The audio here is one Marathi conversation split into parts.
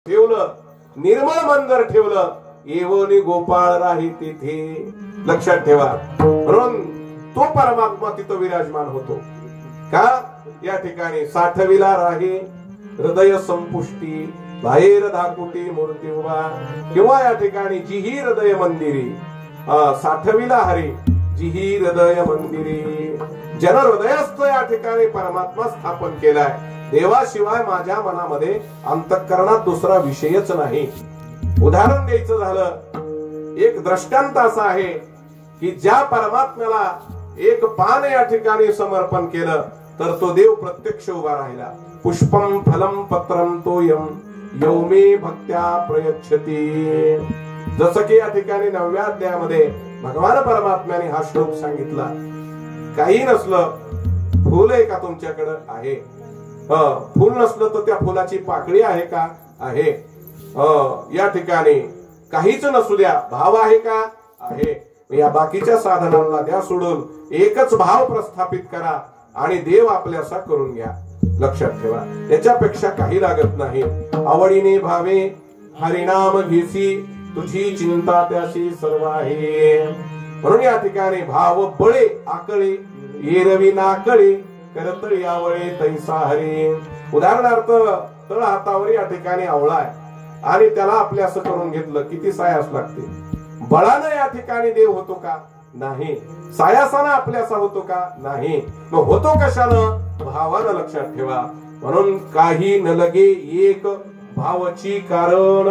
ठेवलं, निर्मळ मन जर ठेवलं, येवोनी गोपाळ राही तिथे. लक्षात ठेवा. म्हणून तो परमात्मा तिथं विराजमान होतो का? या ठिकाणी साठविला राही हृदय संपुष्टी, बाहेर धाकुटी मूर्ती उभा. किंवा या ठिकाणी जिही हृदय मंदिरी, साठविला हरी जिही हृदय मंदिरी. जन हृदयस्थ या ठिकाणी परमात्मा स्थापन केलाय. देवाशिवाय माझ्या मनामध्ये अंतःकरणात दुसरा विषयच नाही. उदाहरण द्यायचं झालं, एक दृष्टांत असा आहे की ज्या परमात्म्याला एक पान या ठिकाणी समर्पण केलं तर तो देव प्रत्यक्ष उभा राहिला. पुष्पम फलम पत्रम तोयम यौमे भक्त्या प्रयच्छती. जसं की या ठिकाणी 9व्या अध्यायामध्ये भगवान परमात्म्याने हा श्लोक सांगितला. काही नसलं, फुल आहे का तुमच्याकडे? आहे. फुल नसलं तर त्या फुलाची पाकळी आहे का? आहे. या ठिकाणी काहीच नसू द्या, भाव आहे का? आहे. या बाकीच्या साधनांना द्या सोडून, एकच भाव प्रस्थापित करा आणि देव आपल्यासा करून घ्या. लक्षात ठेवा, याच्यापेक्षा काही लागत नाही. आवडीने भावे हरिनाम घेसी, तुझी चिंता त्याशी सर्व आहे. म्हणून या ठिकाणी भाव बळे आकळे, येरवी नाकळे, करतळी आवळे तैसा हरी. उदाहरणार्थ, तळ हातावर या ठिकाणी आवळा आहे आणि त्याला आपल्या असं करून घेतलं, किती सायास लागते. बळानं या ठिकाणी देव होतो का? नाही. सायासानं आपल्यासा होतो का? नाही. मग होतो कशानं? भावानं. लक्षात ठेवा. म्हणून काही न लगे एक भावची कारण,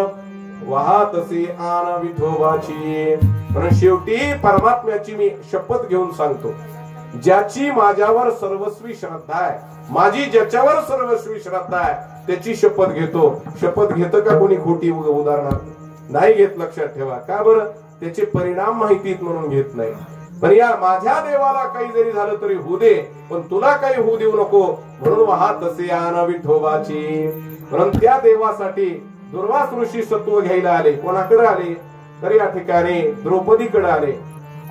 वाहतसे आन विठोबाची. म्हणून शेवटी परमात्म्याची मी शपथ घेऊन सांगतो, ज्याची माझ्यावर सर्वस्वी श्रद्धा आहे, माझी ज्याच्यावर सर्वस्वी श्रद्धा आहे, त्याची शपथ घेतो. शपथ घेतं का कोणी खोटी? उदाहरणार्थ नाही घेत. लक्षात ठेवा. का बरं? त्याचे परिणाम माहितीत म्हणून घेत नाही. पण या माझ्या देवाला काही जरी झालं तरी होऊ दे, पण तुला काही होऊ देऊ नको, म्हणून वाहत असे आन विठोबाची. म्हणून त्या देवासाठी दुर्वास ऋषी सत्व घ्यायला आले. कोणाकडे आले? तर या ठिकाणी द्रौपदीकडे आले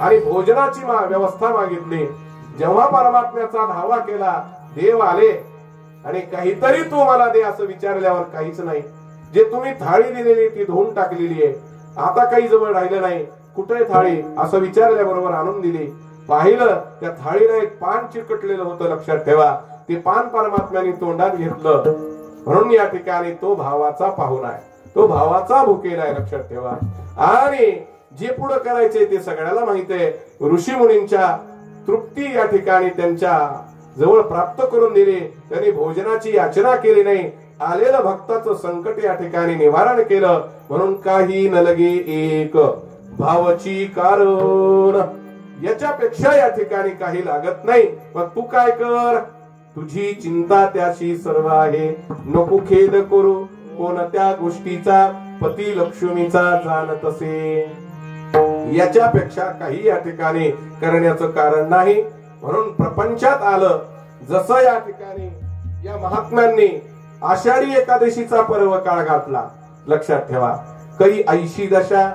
आणि भोजनाची व्यवस्था मागितली. जेव्हा परमात्म्याचा धावा केला, देव आले आणि काहीतरी तू मला दे असं विचारल्यावर काहीच नाही. जे तुम्ही थाळी दिलेली ती धुवून टाकलेली आहे, आता काही जवळ राहिलं नाही. कुठे थाळी असं विचारल्याबरोबर आणून दिली. पाहिलं, त्या थाळीला एक पान चिकटलेलं होतं. लक्षात ठेवा. ते पान परमात्म्याने तोंडात घेतलं. म्हणून या ठिकाणी तो भावाचा पाहुणा आहे, तो भावाचा भुकेला आहे. लक्षात ठेवा. आणि जे पुढे करायचे ते सगळ्याला माहित आहे. ऋषी मुनींच्या तृप्ती या ठिकाणी त्यांच्या जवळ प्राप्त करून दिली. त्यांनी भोजनाची याचना केली नाही. आलेलं भक्ताचं संकट या ठिकाणी निवारण केलं. म्हणून काही न लगे एक भावची कारण. याच्यापेक्षा या ठिकाणी काही लागत नाही. मग तू काय कर? तुझी चिंता त्याशी सर्व आहे. नको खेद करू कोणत्या गोष्टीचा, पती लक्ष्मीचा जाणत असे. याच्यापेक्षा काही या ठिकाणी करण्याचं कारण नाही. म्हणून प्रपंचात आलं. जसं या ठिकाणी या महात्म्यांनी आषाढी एकादशीचा पर्व काळ घातला. लक्षात ठेवा. कधी 80 दशा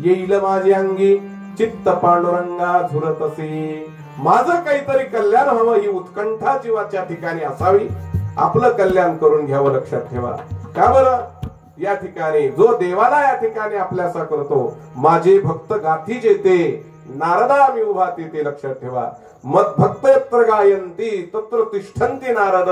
येईल माझे अंगी, चित्त पांडुरंगा झुरत असे. माझं काहीतरी कल्याण व्हावं ही उत्कंठा जीवाच्या ठिकाणी असावी. आपलं कल्याण करून घ्यावं. लक्षात ठेवा. का बरं? या ठिकाणी जो देवाला या ठिकाणी आपल्यासा करतो, माझे भक्त गाठी जेते, नारदा मी उभा तेथे. लक्षात ठेवा. मत भक्त यत्र गायंती तत्र तिष्ठन्ति नारद.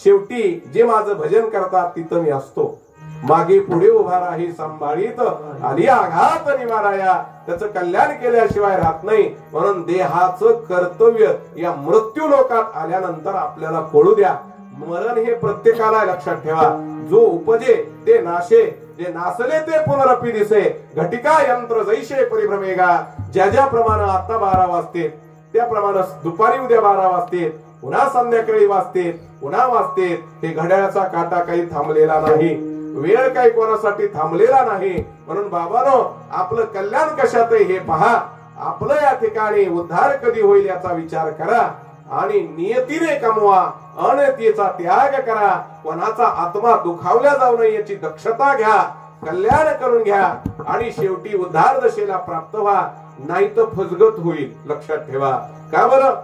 शेवटी जे माझं भजन करतात तिथं मी असतो. मागे पुढे उभा राही सांभाळीत, आली आघात निवाराया. त्याचं कल्याण केल्याशिवाय राहत नाही. म्हणून देहाचं कर्तव्य या मृत्यू लोकात आल्यानंतर आपल्याला कळू द्या. मरण हे प्रत्येकाला. लक्षात ठेवा. जो उपजे ते नाशे, जे नासले ते पुनरपी दिसे. घटिका यंत्र जैसे परिभ्रमेगा. ज्या ज्याप्रमाणे आता 12 वाजते त्याप्रमाणे दुपारी उद्या 12 वाजते, पुन्हा संध्याकाळी वाजते, पुन्हा वाजते. हे घड्याळाचा काटा काही थांबलेला नाही. वेळ काही कोणासाठी थांबलेला नाही. म्हणून बाबांनो, आपलं कल्याण कशात आहे हे पहा. आपलं या ठिकाणी उद्धार कधी होईल याचा विचार करा आणि नियतीने कमवा, अनियतीचा त्याग करा. कोणाचा आत्मा दुखावल्या जाऊ नये याची दक्षता घ्या. कल्याण करून घ्या आणि शेवटी उद्धार दशेला प्राप्त व्हा, नाही तर फसगत होईल. लक्षात ठेवा. का बरं?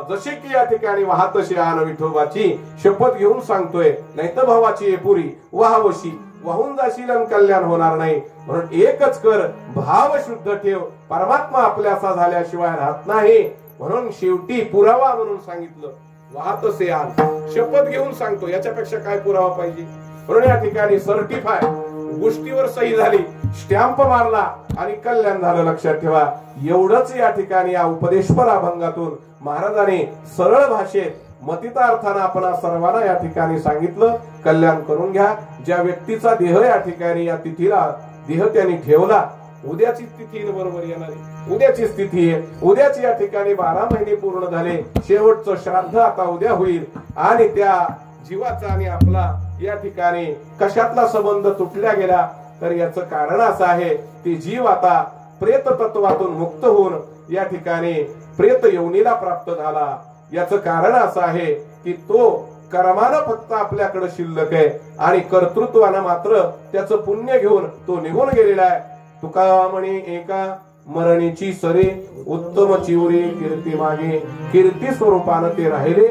जसे की या ठिकाणी वाहतशी आन विठोबाची शपथ घेऊन सांगतोय, नाही तर भावाची पुरी वाहवशी वाहून जाशील आणि कल्याण होणार नाही. म्हणून एकच कर, भाव शुद्ध ठेव. परमात्मा आपल्याचा झाल्याशिवाय राहत नाही. म्हणून शेवटी पुरावा म्हणून सांगितलं, वाहतसे आण. शपथ घेऊन सांगतो, याच्यापेक्षा काय पुरावा पाहिजे. म्हणून या ठिकाणी सर्टिफाय, गोष्टीवर सही झाली, स्टॅम्प मारला आणि कल्याण झालं. लक्षात ठेवा. एवढंच या ठिकाणी या उपदेशपर अभंगातून महाराजांनी सरळ भाषेत मतितार्थानं आपण सर्वांना या ठिकाणी सांगितलं, कल्याण करून घ्या. ज्या व्यक्तीचा देह या ठिकाणी या तिथीला देह त्यांनी ठेवला, उद्याची तिथी बरोबर येणारी, उद्याची तिथी आहे. उद्याची या ठिकाणी 12 महिने पूर्ण झाले. शेवटचं श्राद्ध आता उद्या होईल आणि त्या जीवाचा आणि आपला या ठिकाणी कशातला संबंध तुटल्या गेला, तर याचं कारण असं आहे की जीव आता प्रेत तत्वातून मुक्त होऊन या ठिकाणी प्रेत योनीला प्राप्त झाला. याचं कारण असं आहे की तो कर्मानं फक्त आपल्याकडे शिल्लक आहे आणि कर्तृत्वानं मात्र त्याचं पुण्य घेऊन तो निघून गेलेला आहे. तुका म्हणे एका मरणीची सरे, उत्तम चिवरी कीर्ती मागे. कीर्ती स्वरूपानं ते राहिले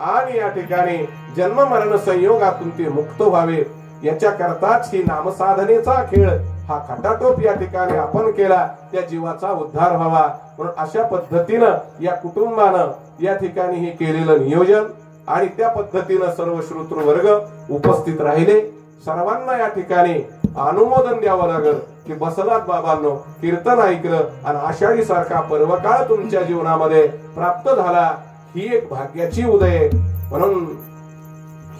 आणि या ठिकाणी जन्म मरण संयोगातून ते मुक्त व्हावे. याच्या करताच ही नामसाधनेचा खेळ हा खटाटोप या ठिकाणी आपण केला, त्या जीवाचा उद्धार व्हावा. म्हणून अशा पद्धतीनं या कुटुंबानं या ठिकाणी हे केलेलं नियोजन आणि त्या पद्धतीनं सर्व श्रोतृ वर्ग उपस्थित राहिले. सर्वांना या ठिकाणी अनुमोदन द्यावं लागल की बसलात बाबांनो, कीर्तन ऐकलं आणि आषाढी सारखा पर्वकाळ तुमच्या जीवनामध्ये प्राप्त झाला. ही एक भाग्याची उदय. म्हणून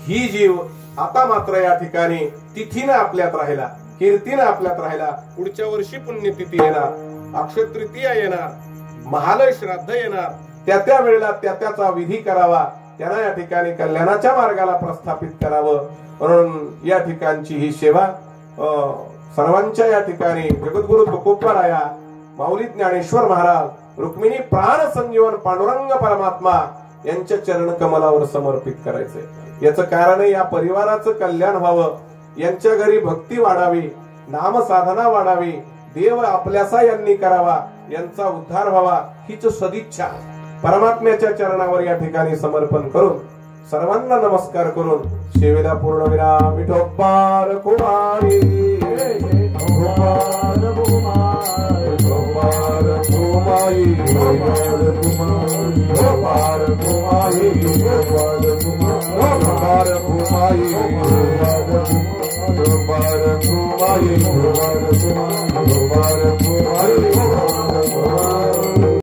ही जीव आता मात्र या ठिकाणी तिथीनं आपल्यात राहिला, कीर्तीनं आपल्यात राहिला. पुढच्या वर्षी पुण्यतिथी येणार, अक्षय तृतीया येणार, महालय श्राद्ध येणार. त्या वेळेला त्याचा विधी करावा, त्यांना या ठिकाणी कल्याणाच्या मार्गाला प्रस्थापित करावं. म्हणून या ठिकाणची ही सेवा सर्वांच्या या ठिकाणी जगद्गुरु तुकोबाराया, माऊली ज्ञानेश्वर महाराज, रुक्मिणी प्राण संजीवन पांडुरंग परमात्मा यांच्या चरण कमलावर समर्पित करायचंय. याचं कारण या परिवाराचं कल्याण व्हावं, यांच्या घरी भक्ती वाढावी, नाम साधना वाढावी, देव आपल्यासा यांनी करावा, यांचा उद्धार व्हावा, हीच सदिच्छा परमात्म्याच्या चरणावर या ठिकाणी समर्पण करून सर्वांना नमस्कार करून सेवेला पूर्ण विराम. विठोबार कुमारी, गोपाल कुमारी, गोपाल कुमारी, गोपाल कुमारी, गोपाल कुमारी, गोपाल कुमारी, गोपाल कुमारी, गोपाल कुमारी, गोपाल कुमारी, गोपाल कुमारी.